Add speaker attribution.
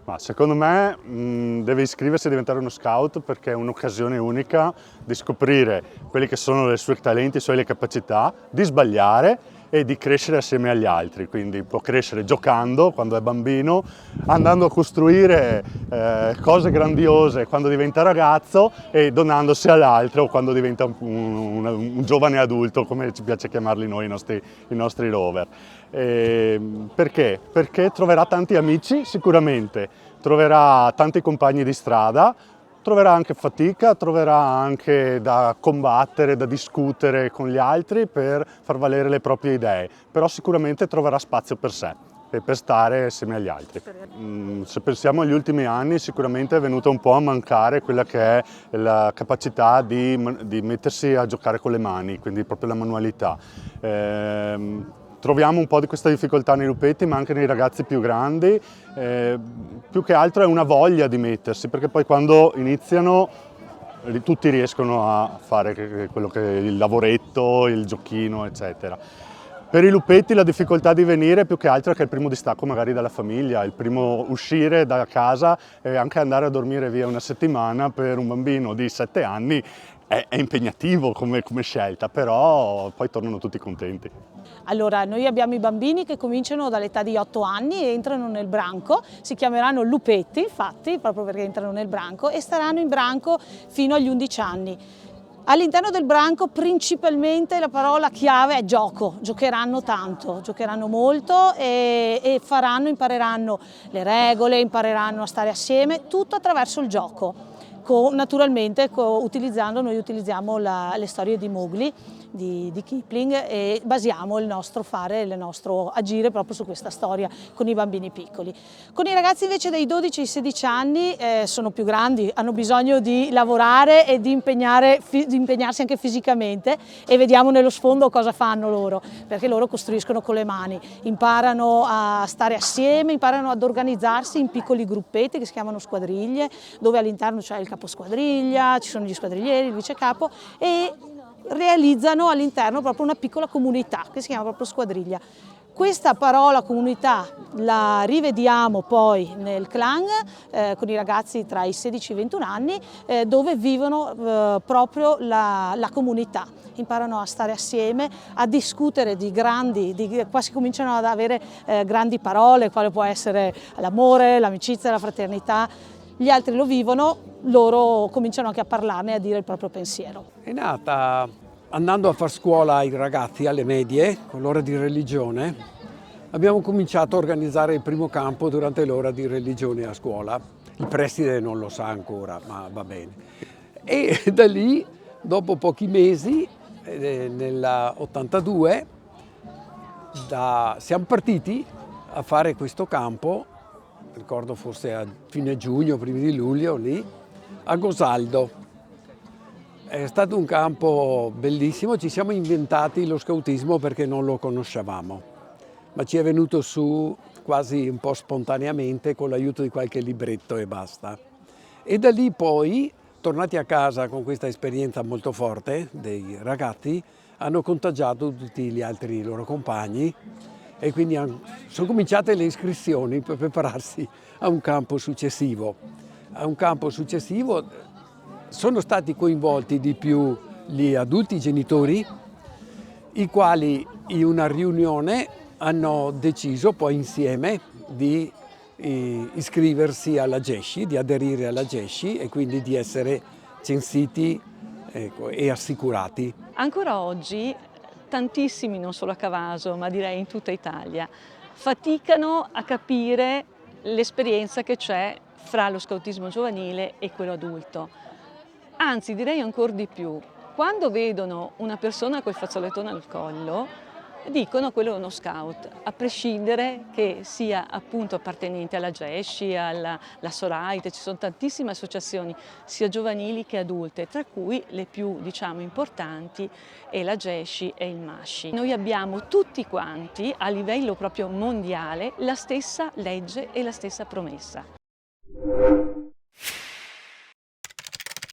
Speaker 1: Ma secondo me deve iscriversi a diventare uno scout perché è un'occasione unica di scoprire quelli che sono i suoi talenti, le sue capacità, di sbagliare e di crescere assieme agli altri. Quindi può crescere giocando quando è bambino, andando a costruire cose grandiose quando diventa ragazzo e donandosi all'altro quando diventa un giovane adulto, come ci piace chiamarli noi i nostri rover. Perché? Perché troverà tanti amici sicuramente, troverà tanti compagni di strada, troverà anche fatica, troverà anche da combattere, da discutere con gli altri per far valere le proprie idee, però sicuramente troverà spazio per sé e per stare assieme agli altri. Se pensiamo agli ultimi anni sicuramente è venuta un po' a mancare quella che è la capacità di mettersi a giocare con le mani, quindi proprio la manualità. Troviamo un po' di questa difficoltà nei lupetti, ma anche nei ragazzi più grandi. Più che altro è una voglia di mettersi, perché poi quando iniziano tutti riescono a fare quello che è il lavoretto, il giochino, eccetera. Per i lupetti la difficoltà di venire più che altro è che è il primo distacco magari dalla famiglia, il primo uscire da casa e anche andare a dormire via una settimana per un bambino di 7 anni è impegnativo come scelta, però poi tornano tutti contenti.
Speaker 2: Allora, noi abbiamo i bambini che cominciano dall'età di 8 anni e entrano nel branco, si chiameranno lupetti, infatti, proprio perché entrano nel branco, e staranno in branco fino agli 11 anni. All'interno del branco principalmente la parola chiave è gioco, giocheranno tanto, giocheranno molto e impareranno le regole, impareranno a stare assieme, tutto attraverso il gioco. Naturalmente noi utilizziamo le storie di Mowgli, di Kipling, e basiamo il nostro fare, il nostro agire proprio su questa storia con i bambini piccoli. Con i ragazzi invece dai 12 ai 16 anni sono più grandi, hanno bisogno di lavorare e di impegnarsi anche fisicamente, e vediamo nello sfondo cosa fanno loro, perché loro costruiscono con le mani, imparano a stare assieme, imparano ad organizzarsi in piccoli gruppetti che si chiamano squadriglie, dove all'interno c'è il caposquadriglia, ci sono gli squadriglieri, il vicecapo, e realizzano all'interno proprio una piccola comunità che si chiama proprio squadriglia. Questa parola comunità la rivediamo poi nel clan con i ragazzi tra i 16 e i 21 anni dove vivono proprio la comunità, imparano a stare assieme, a discutere qua si cominciano ad avere grandi parole, quale può essere l'amore, l'amicizia, la fraternità. Gli altri lo vivono, loro cominciano anche a parlarne e a dire il proprio pensiero.
Speaker 3: È nata andando a far scuola ai ragazzi alle medie, con l'ora di religione. Abbiamo cominciato a organizzare il primo campo durante l'ora di religione a scuola. Il preside non lo sa ancora, ma va bene. E da lì, dopo pochi mesi, nell'82, siamo partiti a fare questo campo, ricordo forse a fine giugno, primi di luglio, lì, a Gosaldo. È stato un campo bellissimo, ci siamo inventati lo scautismo perché non lo conoscevamo, ma ci è venuto su quasi un po' spontaneamente con l'aiuto di qualche libretto e basta. E da lì poi, tornati a casa con questa esperienza molto forte dei ragazzi, hanno contagiato tutti gli altri loro compagni e quindi sono cominciate le iscrizioni per prepararsi a un campo successivo. A un campo successivo sono stati coinvolti di più gli adulti, i genitori, i quali in una riunione hanno deciso poi insieme di iscriversi alla GESCI, di aderire alla GESCI e quindi di essere censiti, ecco, e assicurati.
Speaker 4: Ancora oggi tantissimi, non solo a Cavaso, ma direi in tutta Italia, faticano a capire l'esperienza che c'è fra lo scautismo giovanile e quello adulto. Anzi, direi ancora di più, quando vedono una persona col fazzolettone al collo, dicono quello è uno scout, a prescindere che sia appunto appartenente alla GESCI, alla Sorite, ci sono tantissime associazioni, sia giovanili che adulte, tra cui le più, diciamo, importanti è la GESCI e il MASCI. Noi abbiamo tutti quanti, a livello proprio mondiale, la stessa legge e la stessa promessa.